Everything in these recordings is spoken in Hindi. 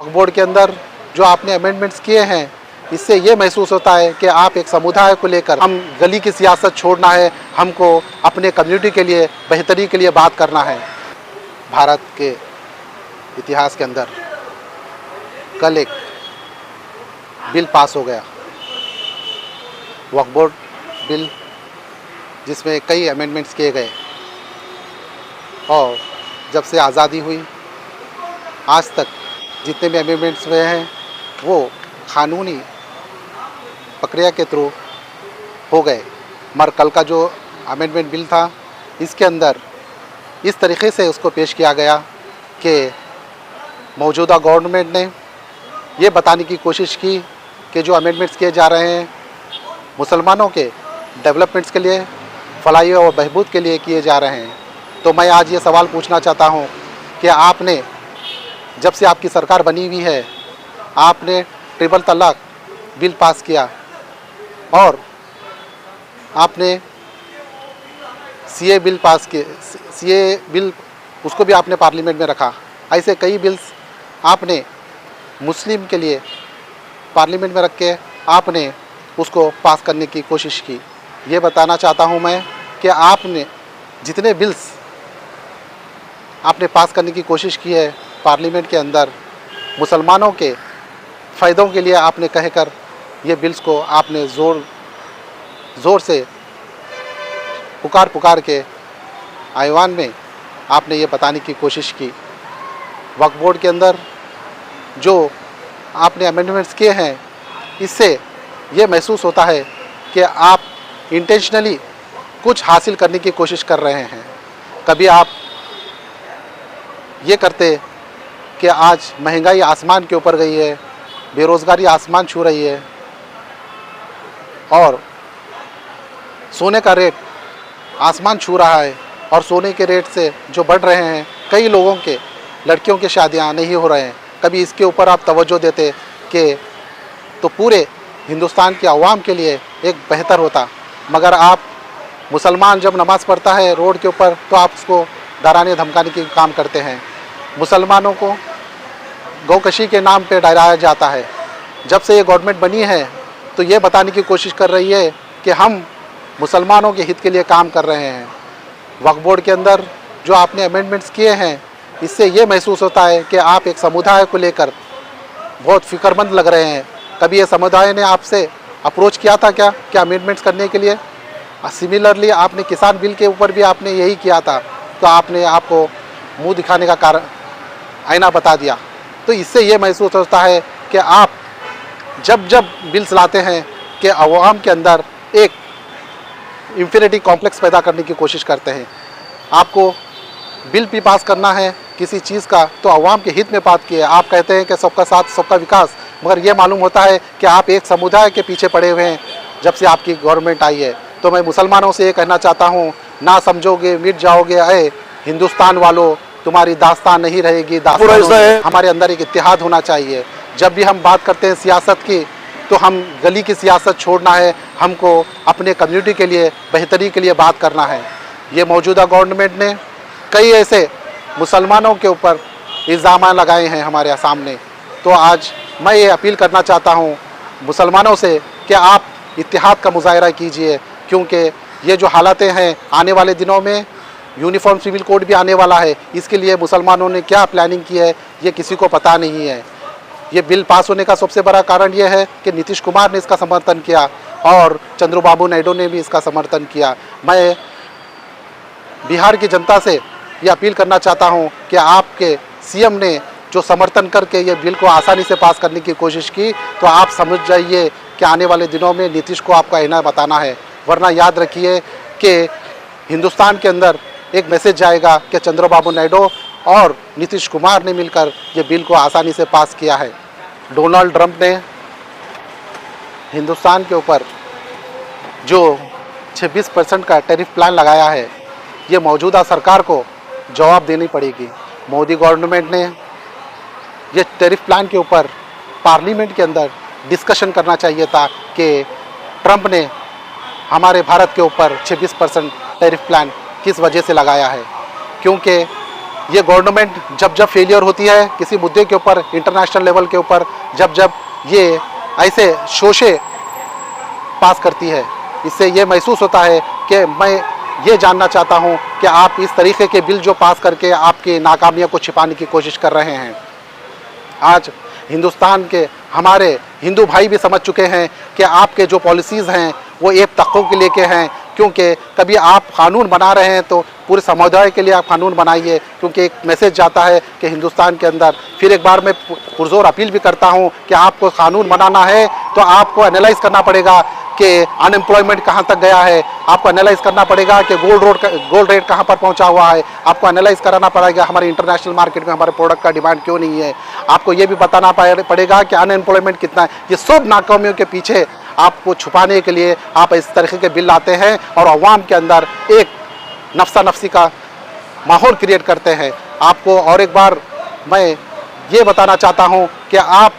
वक्फ बोर्ड के अंदर जो आपने अमेंडमेंट्स किए हैं, इससे ये महसूस होता है कि आप एक समुदाय को लेकर, हम गली की सियासत छोड़ना है, हमको अपने कम्युनिटी के लिए बेहतरी के लिए बात करना है। भारत के इतिहास के अंदर कल एक बिल पास हो गया, वक्फ बोर्ड बिल, जिसमें कई अमेंडमेंट्स किए गए और जब से आज़ादी हुई आज तक जितने भी अमेंडमेंट्स हुए हैं वो कानूनी प्रक्रिया के थ्रू हो गए। मगर कल का जो अमेंडमेंट बिल था, इसके अंदर इस तरीके से उसको पेश किया गया कि मौजूदा गवर्नमेंट ने ये बताने की कोशिश की कि जो अमेंडमेंट्स किए जा रहे हैं मुसलमानों के डेवलपमेंट्स के लिए, फलाही और बहबूद के लिए किए जा रहे हैं। तो मैं आज ये सवाल पूछना चाहता हूँ कि आपने, जब से आपकी सरकार बनी हुई है, आपने ट्रिपल तलाक बिल पास किया और आपने सीए बिल पास किए, सीए बिल उसको भी आपने पार्लियामेंट में रखा। ऐसे कई बिल्स आपने मुस्लिम के लिए पार्लियामेंट में रख के आपने उसको पास करने की कोशिश की। ये बताना चाहता हूँ मैं कि आपने जितने बिल्स आपने पास करने की कोशिश की है पार्लियामेंट के अंदर, मुसलमानों के फ़ायदों के लिए आपने कहकर ये बिल्स को आपने ज़ोर से पुकार के ऐवान में आपने ये बताने की कोशिश की। वक्फ बोर्ड के अंदर जो आपने अमेंडमेंट्स किए हैं, इससे ये महसूस होता है कि आप इंटेंशनली कुछ हासिल करने की कोशिश कर रहे हैं। कभी आप ये करते कि आज महंगाई आसमान के ऊपर गई है, बेरोज़गारी आसमान छू रही है और सोने का रेट आसमान छू रहा है, और सोने के रेट से जो बढ़ रहे हैं, कई लोगों के लड़कियों की शादियां नहीं हो रहे हैं। कभी इसके ऊपर आप तवज्जो देते कि तो पूरे हिंदुस्तान के अवाम के लिए एक बेहतर होता। मगर आप, मुसलमान जब नमाज़ पढ़ता है रोड के ऊपर तो आप उसको डराने धमकाने की काम करते हैं। मुसलमानों को गौकशी के नाम पे डराया जाता है। जब से ये गवर्नमेंट बनी है तो ये बताने की कोशिश कर रही है कि हम मुसलमानों के हित के लिए काम कर रहे हैं। वक्फ बोर्ड के अंदर जो आपने अमेंडमेंट्स किए हैं, इससे ये महसूस होता है कि आप एक समुदाय को लेकर बहुत फ़िक्रमंद लग रहे हैं। कभी ये समुदाय ने आपसे अप्रोच किया था क्या अमेंडमेंट्स करने के लिए? सिमिलरली आपने किसान बिल के ऊपर भी आपने यही किया था, तो आपने आपको मुंह दिखाने का कारण आईना बता दिया। तो इससे ये महसूस होता है कि आप जब बिल्स लाते हैं कि अवाम के अंदर एक इंफीरियरिटी कॉम्प्लेक्स पैदा करने की कोशिश करते हैं। आपको बिल भी पास करना है किसी चीज़ का तो अवाम के हित में बात की है। आप कहते हैं कि सबका साथ सबका विकास, मगर ये मालूम होता है कि आप एक समुदाय के पीछे पड़े हुए हैं जब से आपकी गवर्नमेंट आई है। तो मैं मुसलमानों से ये कहना चाहता हूँ, ना समझोगे मिट जाओगे अरे हिंदुस्तान वालों, तुम्हारी दास्तान नहीं रहेगी। दास्तान हमारे अंदर एक इत्तेहाद होना चाहिए। जब भी हम बात करते हैं सियासत की, तो हम गली की सियासत छोड़ना है, हमको अपने कम्युनिटी के लिए बेहतरी के लिए बात करना है। ये मौजूदा गवर्नमेंट ने कई ऐसे मुसलमानों के ऊपर इल्ज़ाम लगाए हैं हमारे सामने। तो आज मैं ये अपील करना चाहता हूँ मुसलमानों से कि आप इत्तेहाद का मुजाहरा कीजिए, क्योंकि ये जो हालातें हैं, आने वाले दिनों में यूनिफॉर्म सिविल कोड भी आने वाला है। इसके लिए मुसलमानों ने क्या प्लानिंग की है ये किसी को पता नहीं है। ये बिल पास होने का सबसे बड़ा कारण ये है कि नीतीश कुमार ने इसका समर्थन किया और चंद्रबाबू नायडू ने भी इसका समर्थन किया। मैं बिहार की जनता से ये अपील करना चाहता हूँ कि आपके सीएम ने जो समर्थन करके ये बिल को आसानी से पास करने की कोशिश की, तो आप समझ जाइए कि आने वाले दिनों में नीतीश को आपका आईना बताना है। वरना याद रखिए कि हिंदुस्तान के अंदर एक मैसेज जाएगा कि चंद्रबाबू नायडू और नीतीश कुमार ने मिलकर ये बिल को आसानी से पास किया है। डोनाल्ड ट्रंप ने हिंदुस्तान के ऊपर जो 26% का टैरिफ प्लान लगाया है, ये मौजूदा सरकार को जवाब देनी पड़ेगी। मोदी गवर्नमेंट ने ये टैरिफ प्लान के ऊपर पार्लियामेंट के अंदर डिस्कशन करना चाहिए था कि ट्रंप ने हमारे भारत के ऊपर 26% टैरिफ प्लान किस वजह से लगाया है। क्योंकि ये गवर्नमेंट जब जब फेलियर होती है किसी मुद्दे के ऊपर, इंटरनेशनल लेवल के ऊपर, जब जब ये ऐसे शोशे पास करती है, इससे ये महसूस होता है कि मैं ये जानना चाहता हूँ कि आप इस तरीके के बिल जो पास करके आपकी नाकामियों को छिपाने की कोशिश कर रहे हैं। आज हिंदुस्तान के हमारे हिंदू भाई भी समझ चुके हैं कि आपके जो पॉलिसीज़ हैं वो एक तबकों के लेके हैं, क्योंकि कभी आप कानून बना रहे हैं तो पूरे समुदाय के लिए आप कानून बनाइए, क्योंकि एक मैसेज जाता है कि हिंदुस्तान के अंदर। फिर एक बार मैं पुरजोर अपील भी करता हूं कि आपको कानून बनाना है तो आपको एनालाइज करना पड़ेगा कि अनएम्प्लॉयमेंट कहां तक गया है, आपको एनालाइज करना पड़ेगा कि गोल्ड रेट कहां पर पहुंचा हुआ है, आपको एनालाइज कराना पड़ेगा हमारे इंटरनेशनल मार्केट में हमारे प्रोडक्ट का डिमांड क्यों नहीं है, आपको ये भी बताना पड़ेगा कि अनएम्प्लॉयमेंट कितना है। ये सब नाकामियों के पीछे आपको छुपाने के लिए आप इस तरीके के बिल लाते हैं और अवाम के अंदर एक नफसा नफसी का माहौल क्रिएट करते हैं। आपको और एक बार मैं ये बताना चाहता हूँ कि आप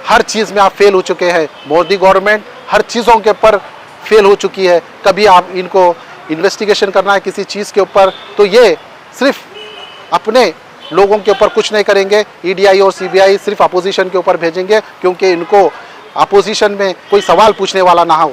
हर चीज़ में आप फेल हो चुके हैं। मोदी गवर्नमेंट हर चीज़ों के ऊपर फेल हो चुकी है। कभी आप इनको इन्वेस्टिगेशन करना है किसी चीज़ के ऊपर तो ये सिर्फ अपने लोगों के ऊपर कुछ नहीं करेंगे, ईडीआई और सीबीआई सिर्फ अपोजिशन के ऊपर भेजेंगे, क्योंकि इनको अपोजिशन में कोई सवाल पूछने वाला ना हो।